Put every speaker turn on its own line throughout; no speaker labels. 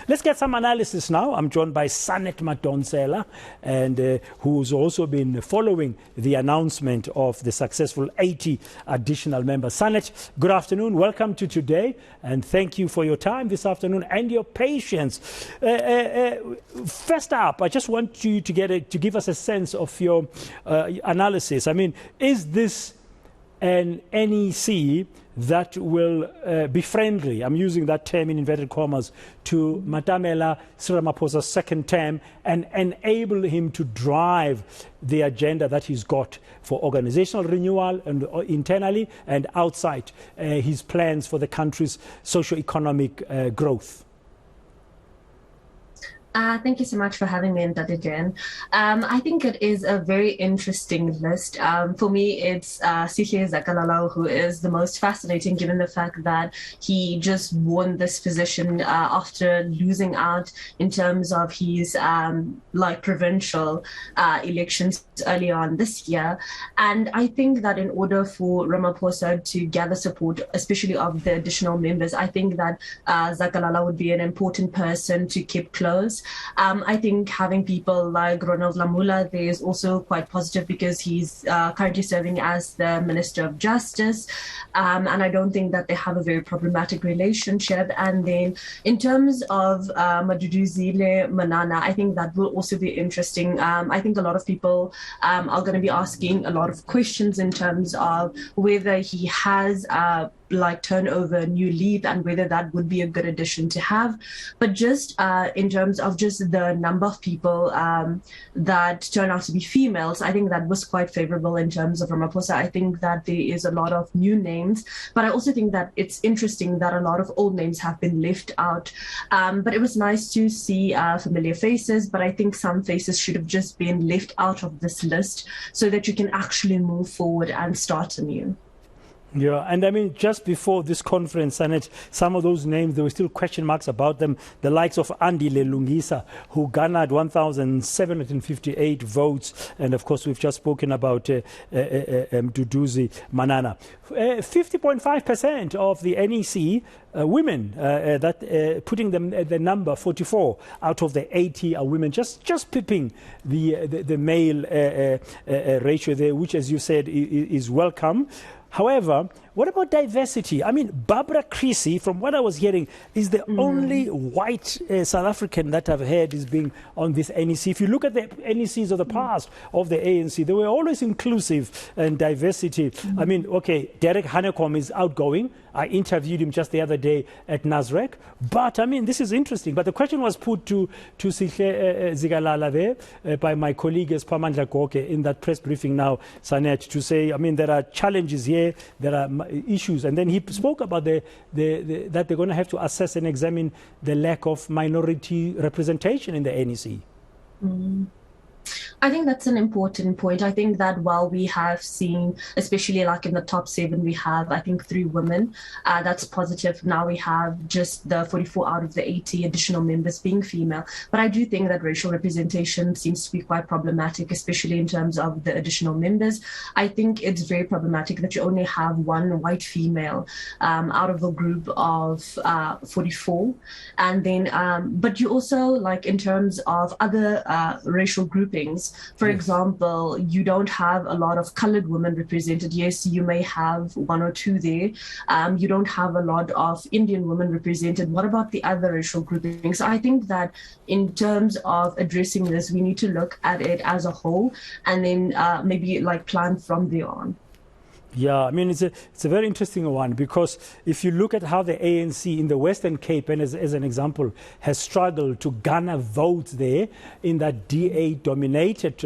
Let's get some analysis now. I'm joined by Sanet Madonsela, and who's also been following the announcement of the successful 80 additional members. Sanet, good afternoon. Welcome to today, and thank you for your time this afternoon and your patience. First up, I just want you to give us a sense of your analysis. I mean, is this an NEC that will be friendly, I'm using that term in inverted commas, to Matamela Ramaphosa's second term and enable him to drive the agenda that he's got for organizational renewal and internally and outside his plans for the country's socio-economic growth?
Thank you so much for having me in, Dr. Jen. I think it is a very interesting list. For me, it's Sihle Zikalala, who is the most fascinating, given the fact that he just won this position after losing out in terms of his provincial elections early on this year. And I think that in order for Ramaphosa to gather support, especially of the additional members, I think that Zikalala would be an important person to keep close. I think having people like Ronald Lamula there is also quite positive because he's currently serving as the Minister of Justice, and I don't think that they have a very problematic relationship. And then in terms of Maduduzile Manana, I think that will also be interesting. I think a lot of people are going to be asking a lot of questions in terms of whether he has turn over a new leaf and whether that would be a good addition to have. But just in terms of just the number of people that turn out to be females, I think that was quite favorable in terms of Ramaphosa. I think that there is a lot of new names, but I also think that it's interesting that a lot of old names have been left out. But it was nice to see familiar faces, but I think some faces should have just been left out of this list so that you can actually move forward and start anew.
Yeah, and I mean, just before this conference, Sanet, some of those names, there were still question marks about them. The likes of Andile Lungisa, who garnered 1,758 votes. And of course, we've just spoken about Duduzi Manana. 50.5% of the NEC women, putting them at the number 44 out of the 80 are women, just pipping the male ratio there, which, as you said, is welcome. However, what about diversity? I mean, Barbara Creasy, from what I was hearing, is the only white South African that I've heard is being on this NEC. If you look at the NECs of the past of the ANC, they were always inclusive and diversity. I mean, okay, Derek Hanekom is outgoing. I interviewed him just the other day at Nasrec. But, I mean, this is interesting. But the question was put to Sihle Zikalala there by my colleague Spamandla Goke in that press briefing now, Sanet, to say, I mean, there are challenges here, there are issues. And then he spoke about that they're going to have to assess and examine the lack of minority representation in the NEC.
I think that's an important point. I think that while we have seen, especially like in the top 7, we have, I think, 3 women. That's positive. Now we have just the 44 out of the 80 additional members being female. But I do think that racial representation seems to be quite problematic, especially in terms of the additional members. I think it's very problematic that you only have 1 white female out of a group of 44. And then, but you also, like in terms of other racial groupings, for example, you don't have a lot of colored women represented. Yes, you may have 1 or 2 there. You don't have a lot of Indian women represented. What about the other racial groupings? So I think that in terms of addressing this, we need to look at it as a whole and then maybe like plan from there on.
Yeah, I mean, it's a very interesting one, because if you look at how the ANC in the Western Cape, and as an example, has struggled to garner votes there in that DA-dominated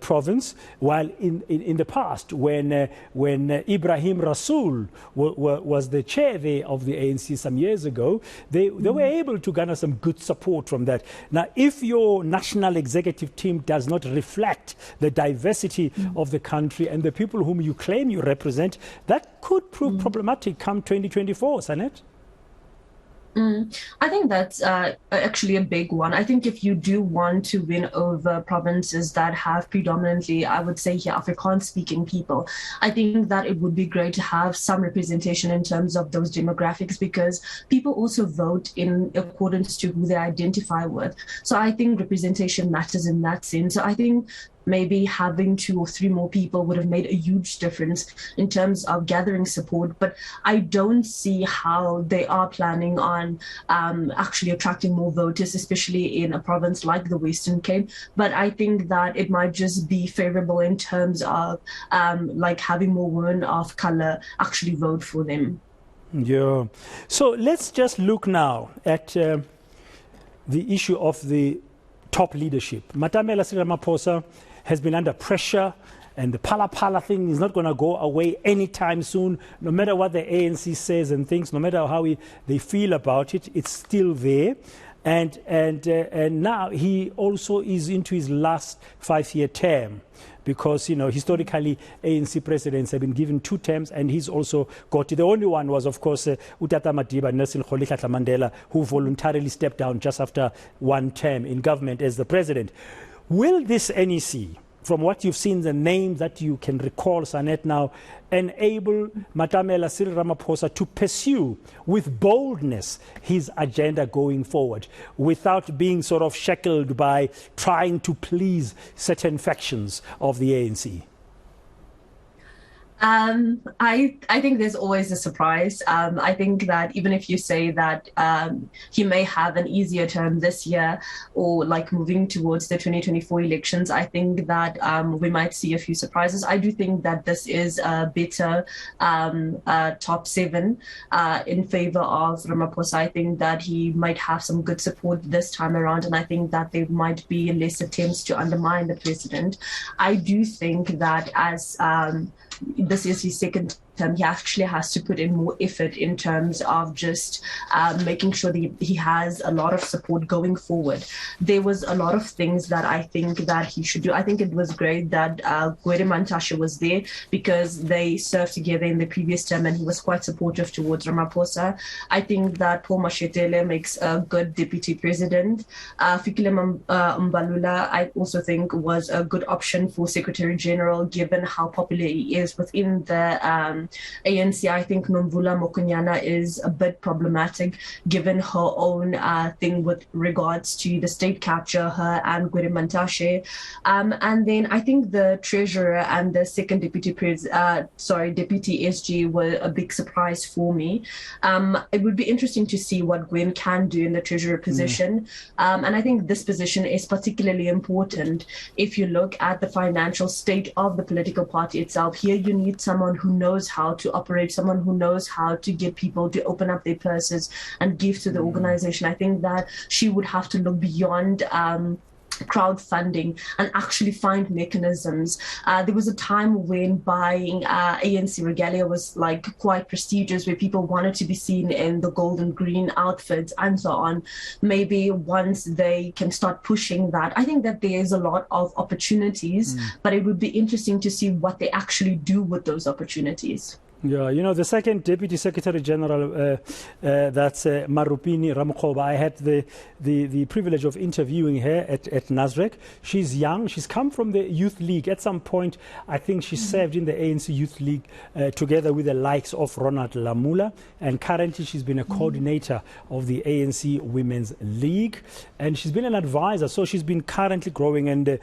province, while in the past, when Ibrahim Rasool was the chair there of the ANC some years ago, they were able to garner some good support from that. Now, if your national executive team does not reflect the diversity of the country and the people whom you claim you represent, that could prove problematic come 2024, Sanet.
I think that's actually a big one. I think if you do want to win over provinces that have predominantly, I would say here, Afrikaans-speaking people, I think that it would be great to have some representation in terms of those demographics, because people also vote in accordance to who they identify with. So I think representation matters in that sense. So I think maybe having 2 or 3 more people would have made a huge difference in terms of gathering support. But I don't see how they are planning on actually attracting more voters, especially in a province like the Western Cape. But I think that it might just be favorable in terms of like having more women of color actually vote for them.
Yeah. So let's just look now at the issue of the top leadership. Matamela Ramaphosa has been under pressure, and the pala thing is not going to go away anytime soon. No matter what the ANC says and thinks, no matter how they feel about it, it's still there. And now he also is into his last 5-year term, because, you know, historically ANC presidents have been given 2 terms, and he's also got it. The only one was, of course, Utata Madiba, Nelson Rolihlahla Mandela, who voluntarily stepped down just after 1 term in government as the president. Will this NEC, from what you've seen, the names that you can recall, Sanet, now, enable Matamela Cyril Ramaphosa to pursue with boldness his agenda going forward, without being sort of shackled by trying to please certain factions of the ANC?
I think there's always a surprise. I think that even if you say that he may have an easier term this year, or like moving towards the 2024 elections, I think that we might see a few surprises. I do think that this is a better top 7 in favor of Ramaphosa. I think that he might have some good support this time around, and I think that there might be less attempts to undermine the president. I do think that as this is his 2nd term, he actually has to put in more effort in terms of just making sure that he has a lot of support going forward. There was a lot of things that I think that he should do. I think it was great that Gwede Mantashe was there, because they served together in the previous term and he was quite supportive towards Ramaphosa. I think that Paul Mashetele makes a good deputy president. Fikile Mbalula, I also think, was a good option for Secretary General, given how popular he is within the ANC. I think Nomvula Mokunyana is a bit problematic, given her own thing with regards to the state capture, her and Gwede Mantashe. And then I think the treasurer and the 2nd deputy SG were a big surprise for me. It would be interesting to see what Gwen can do in the treasurer position. And I think this position is particularly important if you look at the financial state of the political party itself. Here you need someone who knows how to operate, someone who knows how to get people to open up their purses and give to the organization. I think that she would have to look beyond crowdfunding and actually find mechanisms. There was a time when buying ANC regalia was like quite prestigious, where people wanted to be seen in the gold and green outfits and so on. Maybe once they can start pushing that, I think that there is a lot of opportunities, but it would be interesting to see what they actually do with those opportunities.
Yeah, you know, the 2nd Deputy Secretary General, that's Marupini Ramokhoba. I had the privilege of interviewing her at Nasrec. She's young. She's come from the Youth League. At some point, I think she served in the ANC Youth League together with the likes of Ronald Lamula. And currently, she's been a coordinator of the ANC Women's League. And she's been an advisor. So she's been currently growing. And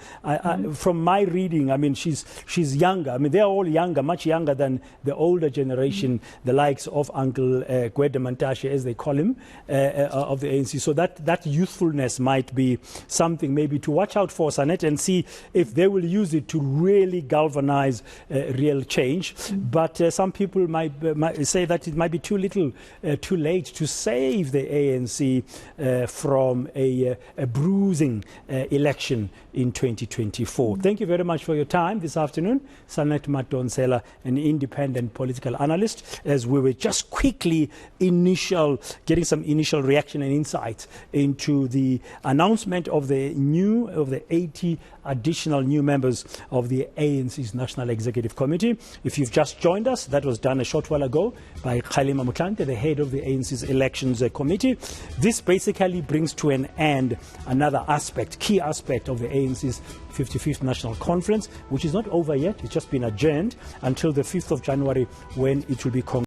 from my reading, I mean, she's younger. I mean, they're all younger, much younger than the older generation, the likes of Uncle Gwede Mantashe, as they call him, of the ANC. So that youthfulness might be something maybe to watch out for, Sanet, and see if they will use it to really galvanize real change. But some people might say that it might be too little, too late to save the ANC from a bruising election in 2024. Thank you very much for your time this afternoon. Sanet Madonsela, an independent politician. political analyst, as we were just quickly getting some initial reaction and insight into the announcement of the 80 additional new members of the ANC's National Executive Committee. If you've just joined us, that was done a short while ago by Kgalema Motlanthe, the head of the ANC's Elections Committee. This basically brings to an end another key aspect of the ANC's 55th National Conference, which is not over yet. It's just been adjourned until the 5th of January, when it will be